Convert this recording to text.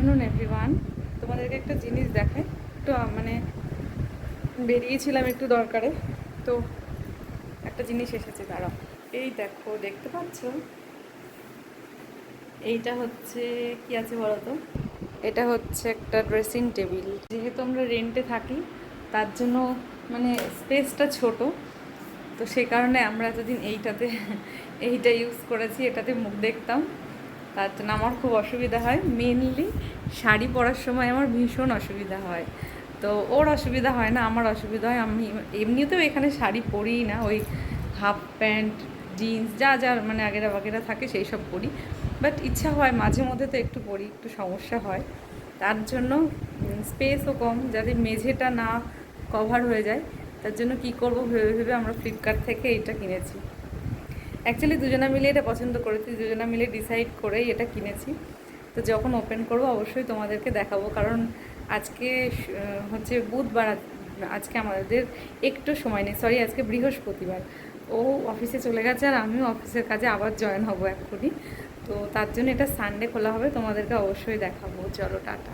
Afternoon everyone. তোমাদেরকে একটা জিনিস দেখাই। একটু মানে বেরিয়েছিলাম একটু দরকারে, তো একটা জিনিস এসেছে, দাঁড়াও। এই দেখো, দেখতে পাচ্ছ? এইটা হচ্ছে কি আছে বলো তো? এটা হচ্ছে একটা ড্রেসিং টেবিল। যেহেতু আমরা রেন্টে থাকি, তার জন্য মানে স্পেসটা ছোট, তো সেই কারণে আমরা এতদিন এইটা ইউজ করেছি। এটাতে মুখ দেখতাম, তার জন্য আমার খুব অসুবিধা হয়। মেনলি শাড়ি পরার সময় আমার ভীষণ অসুবিধা হয়। তো ওর অসুবিধা হয় না, আমার অসুবিধা হয়। আমি এমনিতেও এখানে শাড়ি পরিই না, ওই হাফ প্যান্ট, জিন্স যা যা মানে আগেরা বাগেরা থাকে সেই সব পরি। বাট ইচ্ছা হয় মাঝে মধ্যে তো একটু পরি, একটু সমস্যা হয়। তার জন্য স্পেসও কম, যাতে মেঝেটা না কভার হয়ে যায়, তার জন্য কি করব ভেবে ভেবে আমরা ফ্লিপকার্ট থেকে এইটা কিনেছি। অ্যাকচুয়ালি দুজনা মিলে এটা পছন্দ করেছি, দুজনা মিলে ডিসাইড করেই এটা কিনেছি। তো যখন ওপেন করবো অবশ্যই তোমাদেরকে দেখাবো, কারণ আজকে হচ্ছে বুধবার। আজকে আমাদের একটু সময় নেই, সরি, আজকে বৃহস্পতিবার। ও অফিসে চলে গেছে আর আমিও অফিসের কাজে আবার জয়েন হবো এক্ষুনি। তো তার জন্য এটা সানডে খোলা হবে, তোমাদেরকে অবশ্যই দেখাবো। চলো, টাটা।